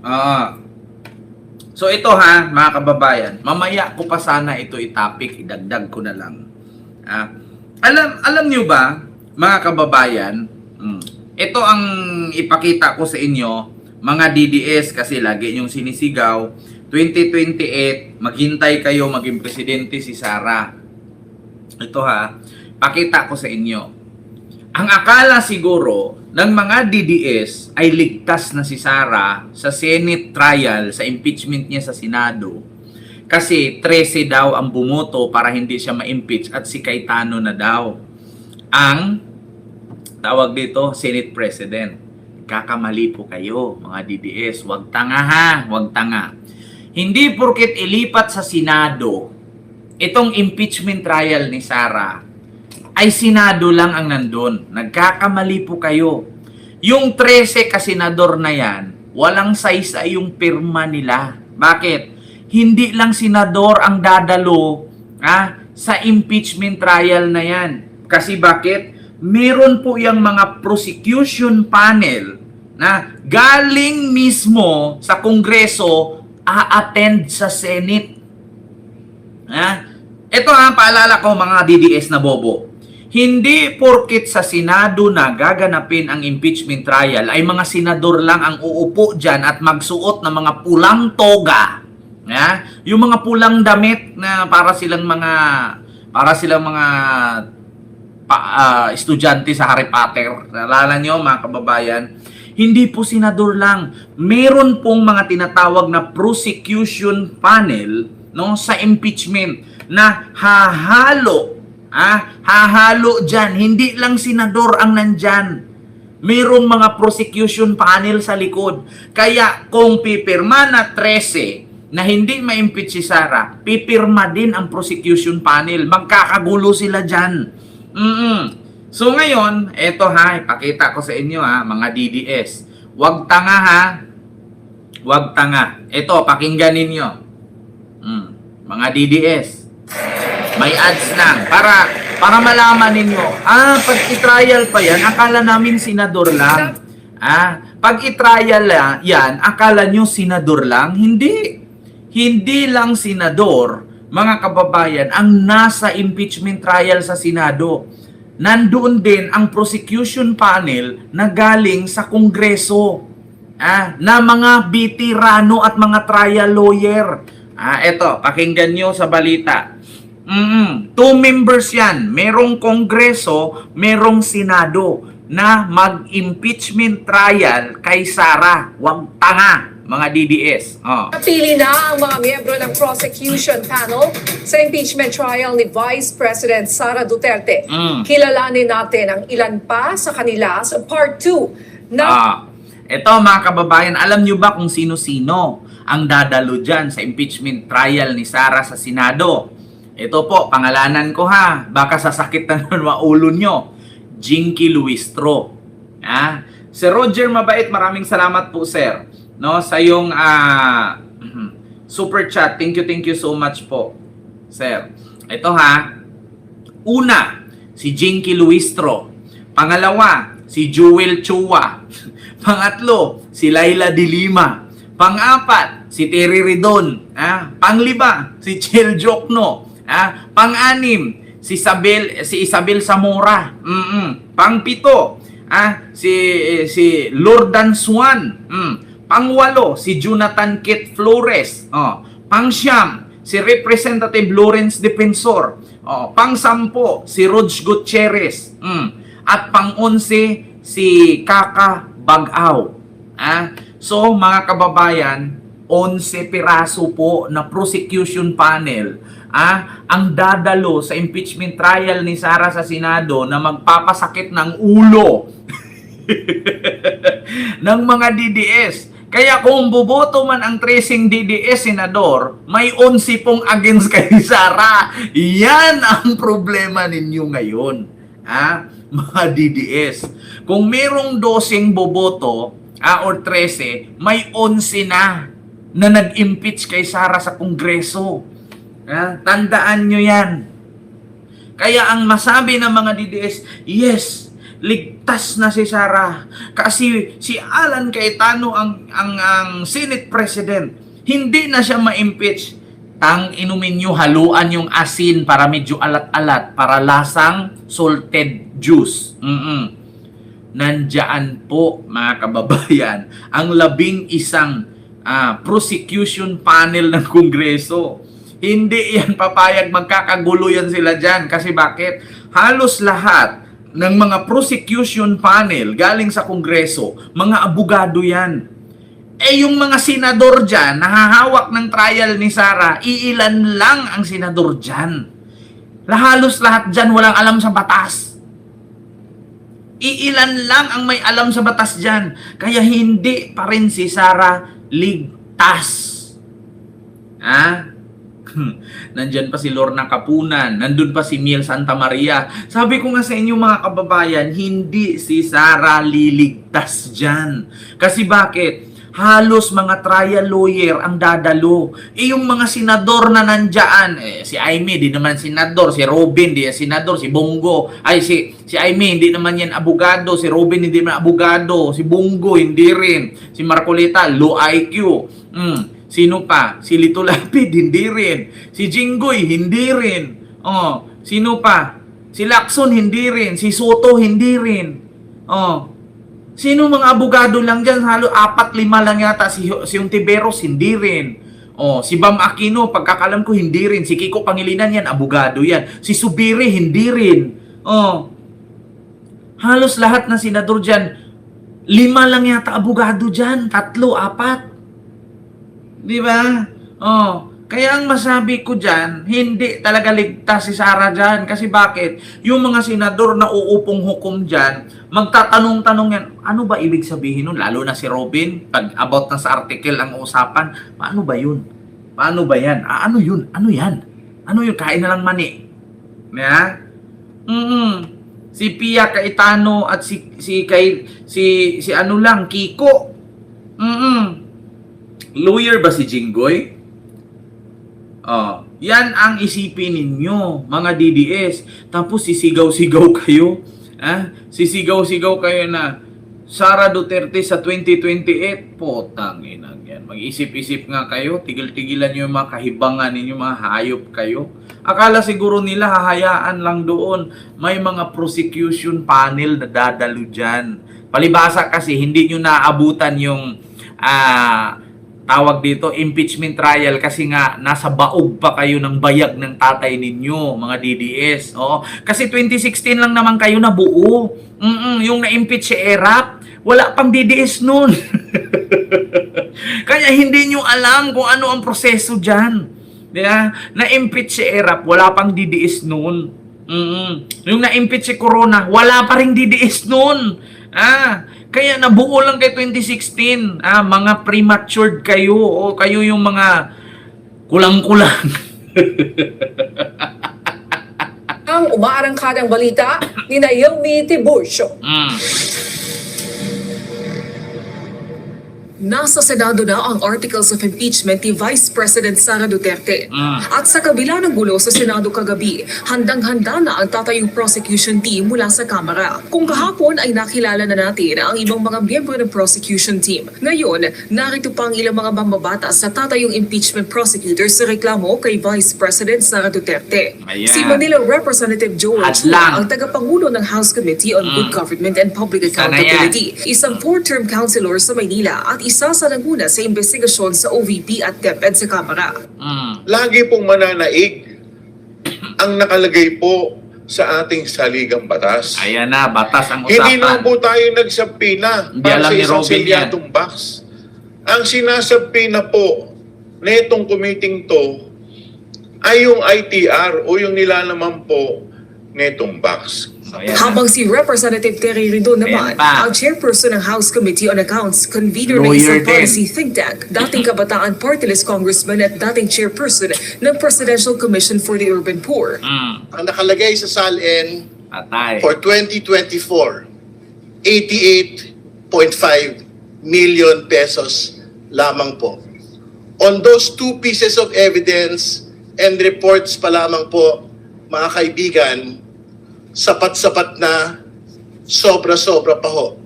Ah, so ito ha, mga kababayan, mamaya ko pa sana ito i-topic, idagdag ko na lang. Ah, alam niyo ba, mga kababayan, ito ang ipakita ko sa inyo, mga DDS, kasi lagi niyong sinisigaw, 2028, maghintay kayo maging presidente si Sara. Ito ha, pakita ko sa inyo. Ang akala siguro ng mga DDS ay ligtas na si Sara sa Senate trial, sa impeachment niya sa Senado. Kasi 13 daw ang bumoto para hindi siya ma-impeach at si Cayetano na daw ang tawag dito, Senate President. Kakamali po kayo, mga DDS. Huwag tanga ha, huwag tanga. Hindi porket ilipat sa Senado itong impeachment trial ni Sara ay Senado lang ang nandun. Nagkakamali po kayo. Yung 13 kasenador na yan, walang saysay yung pirma nila. Bakit? Hindi lang senador ang dadalo sa impeachment trial na yan. Kasi bakit? Meron po yung mga prosecution panel na galing mismo sa Kongreso a-attend sa Senate. Ito paalala ko mga DDS na bobo. Hindi porkit sa Senado na gaganapin ang impeachment trial ay mga senador lang ang uupo dyan at magsuot ng mga pulang toga. Yung mga pulang damit na para silang mga estudyante sa Harry Potter. Naalala nyo mga kababayan? Hindi po senador lang. Meron pong mga tinatawag na prosecution panel sa impeachment na hahalo dyan. Hindi lang senador ang nandyan. Mayroong mga prosecution panel sa likod. Kaya kung pipirma na 13 na hindi ma-impeach si Sara, pipirma din ang prosecution panel. Magkakagulo sila dyan. So ngayon, eto ipakita ko sa inyo mga DDS. Huwag tanga Huwag tanga. Ito, pakinggan ninyo. Mga DDS. May ads lang para malaman ninyo. Pag i-trial pa yan, akala namin senador lang. Pag i-trial yan, akala nyo senador lang? Hindi. Hindi lang senador, mga kababayan, ang nasa impeachment trial sa Senado. Nandoon din ang prosecution panel na galing sa Kongreso. Na mga veterano at mga trial lawyer. Eto, pakinggan nyo sa balita. 2 members yan. Merong Kongreso, merong Senado na mag-impeachment trial kay Sara. Huwag tanga, mga DDS. Napili na ang mga miyembro ng prosecution panel sa impeachment trial ni Vice President Sara Duterte. Kilalanin natin ang ilan pa sa kanila sa part 2 na... Ito mga kababayan, alam nyo ba kung sino-sino ang dadalo dyan sa impeachment trial ni Sara sa Senado? Ito po, pangalanan ko baka sasakit na ng ulo nyo. Jinky Luistro. Sir Roger Mabait, maraming salamat po sir. Sa yung super chat. Thank you so much po, sir. Ito una, si Jinky Luistro. Pangalawa, si Jewel Chua. Pangatlo, si Laila de Lima. Pang-apat, si Terry Ridon. Panglima, si Chel Jokno. Pang-anim, si Isabel Zamora. Pang-pito, si Lordan Swan. Pang-walo, si Jonathan Kit Flores. Pang-siyam, si Representative Lawrence Defensor. Pang-sampo, si Rog Gutierrez. At pang-11, si Kaka Bagaw. So, mga kababayan, 11 piraso po na prosecution panel ang dadalo sa impeachment trial ni Sara sa Senado na magpapasakit ng ulo ng mga DDS. Kaya kung buboto man ang 13 DDS senador, may 11 pong against kay Sara. Yan ang problema ninyo ngayon. Mga DDS. Kung merong 12 boboto or 13, may 11 na nag-impeach kay Sara sa Kongreso. Tandaan nyo yan. Kaya ang masabi ng mga DDS, yes, ligtas na si Sara. Kasi si Alan Cayetano ang Senate President. Hindi na siya ma-impeach. Tang inumin nyo, haluan yung asin para medyo alat-alat, para lasang salted juice. Nandyan po, mga kababayan, ang 11 prosecution panel ng Kongreso. Hindi yan papayag, magkakagulo yan sila dyan. Kasi bakit? Halos lahat ng mga prosecution panel galing sa Kongreso, mga abogado yan. Yung mga senador dyan, nahahawak ng trial ni Sara, iilan lang ang senador dyan. Halos lahat dyan walang alam sa batas. Iilan lang ang may alam sa batas dyan. Kaya hindi pa rin si Sara ligtas. Nandyan pa si Lorna Capunan, nandun pa si Miel Santa Maria. Sabi ko nga sa inyo mga kababayan, hindi si Sara liligtas dyan. Kasi bakit? Halos mga trial lawyer ang dadalo. Yung mga senador na nandyan, si Aimee, di naman senador. Si Robin, di senador. Si Bongo, si Aimee, hindi naman yan abogado. Si Robin, hindi naman abogado. Si Bongo, hindi rin. Si Marcoleta, low IQ. Sino pa? Si Lito Lapid, hindi rin. Si Jinggoy, hindi rin. Sino pa? Si Lacson, hindi rin. Si Soto, hindi rin. Sino mga abogado lang dyan? Halo 4-5 lang yata. Si Ontiveros, hindi rin. Si Bam Aquino, pagkakalam ko, hindi rin. Si Kiko Pangilinan yan, abogado yan. Si Subiri, hindi rin. Halos lahat ng senador dyan, 5 lang yata abogado dyan. 3, 4. Di ba? Kaya ang masabi ko dyan, hindi talaga ligtas si Sara dyan. Kasi bakit? Yung mga senador na uupong hukom dyan, magtatanong-tanong yan, ano ba ibig sabihin nun? Lalo na si Robin, pag about na sa article ang usapan, paano ba yun? Paano ba yan? Ano yun? Ano yan? Ano yun? Kain na lang mani. Yeah? Si Pia Cayetano at si ano lang, Kiko. Lawyer ba si Jinggoy? Yan ang isipin ninyo, mga DDS. Tapos sisigaw-sigaw kayo. Sisigaw-sigaw kayo na Sara Duterte sa 2028. Potang inang yan. Mag-isip-isip nga kayo. Tigil-tigilan nyo yung mga kahibangan ninyo, mga hayop kayo. Akala siguro nila hahayaan lang doon. May mga prosecution panel na dadalo dyan. Palibasa kasi hindi nyo naabutan yung tawag dito, impeachment trial kasi nga nasa baog pa kayo ng bayag ng tatay ninyo, mga DDS. Kasi 2016 lang naman kayo nabuo. Yung na-impeach si Erap, wala pang DDS nun. Kaya hindi nyo alam kung ano ang proseso dyan. Diba? Na-impeach si Erap, wala pang DDS nun. Yung na-impeach si Corona, wala pa ring DDS nun. Kaya nabuo lang kay 2016. Mga prematured kayo o kayo yung mga kulang-kulang. Ang umaarangkadang balita ni Naomi Tiburcio. Nasa Senado na ang articles of impeachment ni Vice President Sara Duterte. At sa kabila ng gulo sa Senado kagabi, handang-handa na ang tatayong prosecution team mula sa Kamara. Kung kahapon ay nakilala na natin ang ibang mga miyembro ng prosecution team. Ngayon, narito pa ang ilang mga mambabatas sa tatayong impeachment prosecutors sa reklamo kay Vice President Sara Duterte. Ayan. Si Manila Representative Joel Hadlang. ang tagapangulo ng House Committee on Good Government and Public Accountability. Isang 4-term councilor sa Maynila at isa sa nanguna sa investigasyon sa OVP at DepEd sa Kamara. Lagi pong mananaig ang nakalagay po sa ating saligang batas. Ayan na, batas ang usapan. Hindi naman po tayo nagsabpina Hindi para alam sa ni isang Robin selyadong box. Ang sinasabpina po na itong committing to ay yung ITR o yung nilalaman po netong box. So, ayan na. Habang si Representative Terry Ridon naman, Ayan pa. ang chairperson ng House Committee on Accounts, convener ng Lawyer isang din. policy think tank, dating kabataan party list congressman at dating chairperson ng Presidential Commission for the Urban Poor. Ang nakalagay sa SALN Patay. for 2024, 88.5 million pesos lamang po. On those 2 pieces of evidence and reports pa lamang po, mga kaibigan, sapat-sapat na sobra-sobra pa ho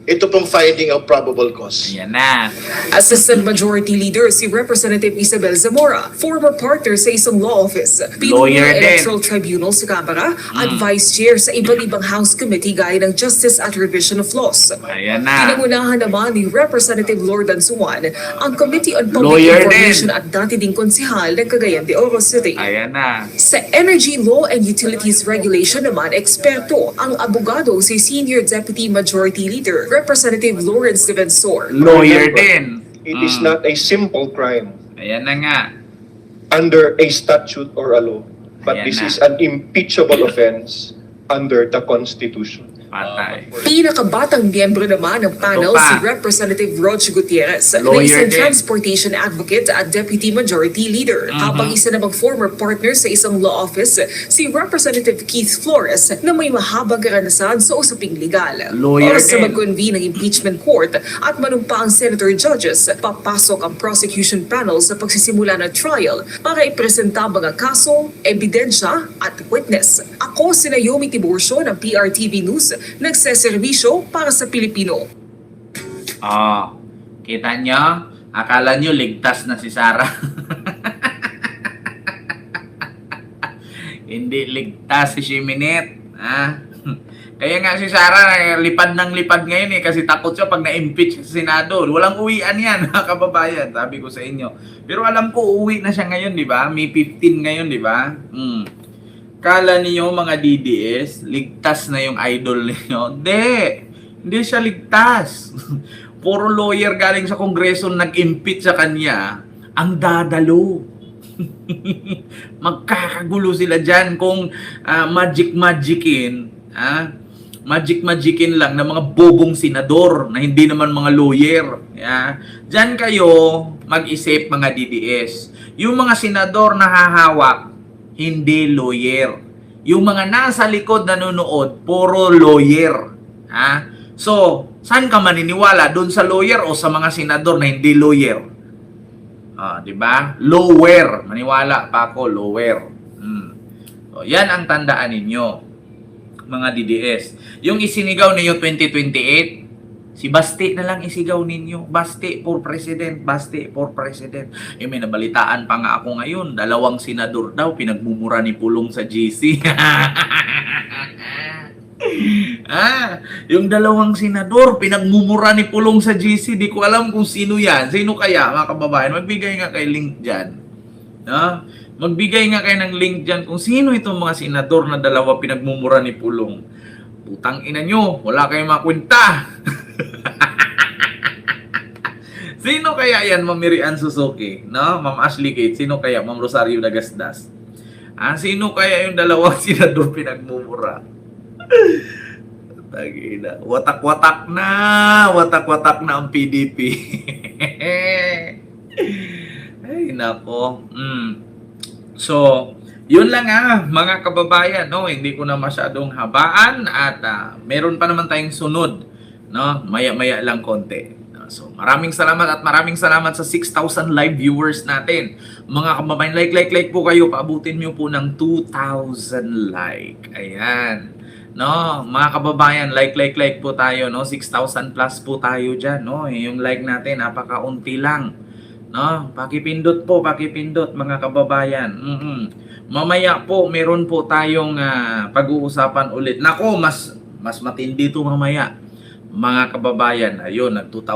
ito pong finding of probable cause. Ayan na. Assistant Majority Leader si Representative Isabel Zamora, former partner sa isang law office, Lawyer Pinunong din. Electoral Tribunal sa Kamara at Vice Chair sa iba't ibang House Committee gaya ng Justice at Revision of Laws. Ayan na. Pinangunahan naman ni Representative Lordan Suwan ang Committee on Public Lawyer Information din. at dati ding konsihal ng Cagayan de Oro City. Ayan na. Sa Energy Law and Utilities Regulation naman, eksperto ang abogado si Senior Deputy Majority Leader, Representative Lawrence Defensor. Lawyer din. It is not a simple crime Ayan na nga. under a statute or a law, but Ayan this na. is an impeachable offense under the Constitution. Patay. Pinakabatang miyembro naman ng panel Ito pa. si Representative Roch Gutierrez, na Lawyer isang din. transportation advocate at deputy majority leader. Habang isa namang former partner sa isang law office, si Representative Keith Flores na may mahabang karanasan sa usaping legal. Lawyer Oras sa din. mag-convene ng impeachment court at manumpa ang senator judges, papasok ang prosecution panel sa pagsisimula ng trial para ipresenta mga kaso, ebidensya at witness. Ako si Naomi Tiburcio ng PRTV News, nagseserbisyo para sa Pilipino. Oh, kita nyo? Akala nyo ligtas na si Sarah. Hindi ligtas si Shiminet. Ha? Kaya nga si Sarah lipad ng lipad ngayon kasi takot siya pag na-impeach sa Senado. Walang uwian yan, mga kababayan, sabi ko sa inyo. Pero alam ko uuwi na siya ngayon, di ba? May 15 ngayon, di ba? Kala niyo mga DDS, ligtas na yung idol niyo. Hindi siya ligtas. Puro lawyer galing sa Kongreso nag-impeach sa kanya, ang dadalo. Magkakagulo sila dyan kung magic-magicin, magic-magicin lang ng mga bobong senador na hindi naman mga lawyer. Dyan kayo mag-isip mga DDS. Yung mga senador na hahawak, hindi lawyer. Yung mga nasa likod nanonood, puro lawyer. So, saan ka maniniwala? Doon sa lawyer o sa mga senador na hindi lawyer? Di ba? Lower. Maniwala pa ako, lower. So, yan ang tandaan ninyo, mga DDS. Yung isinigaw ninyo 2028, si Basti na lang isigaw ninyo. Basti for President, Basti for President. May nabalitaan pa nga ako ngayon, 2 senador daw pinagmumura ni Pulong sa GC. Yung 2 senador pinagmumura ni Pulong sa GC. Di ko alam kung sino yan. Sino kaya, mga kababayan? Magbigay nga kayo link dyan. Magbigay nga kayo ng link dyan kung sino itong mga senador na 2 pinagmumura ni Pulong. Putang ina nyo, wala kayong makwenta. Sino kaya yan, Ma'am Miriam Suzuki? No? Ma'am Ashley Kate, sino kaya? Ma'am Rosario Dagasdas. Sino kaya yung 2 senador pinagmumura? Tagina. Watak-watak na ang PDP. Ay, nako. So, yun lang mga kababayan, no? Hindi ko na masyadong habaan at meron pa naman tayong sunod, no? Maya-maya lang konti. So, maraming salamat sa 6,000 live viewers natin. Mga kababayan, like po kayo. Paabutin nyo po ng 2,000 like. Ayan. No, mga kababayan, like po tayo, no? 6,000 plus po tayo dyan, no? Yung like natin, napakaunti lang. No? Pakipindot mga kababayan. Mamaya po, meron po tayong pag-uusapan ulit. Nako, mas matindi to mamaya. Mga kababayan, ayun, nag 2,000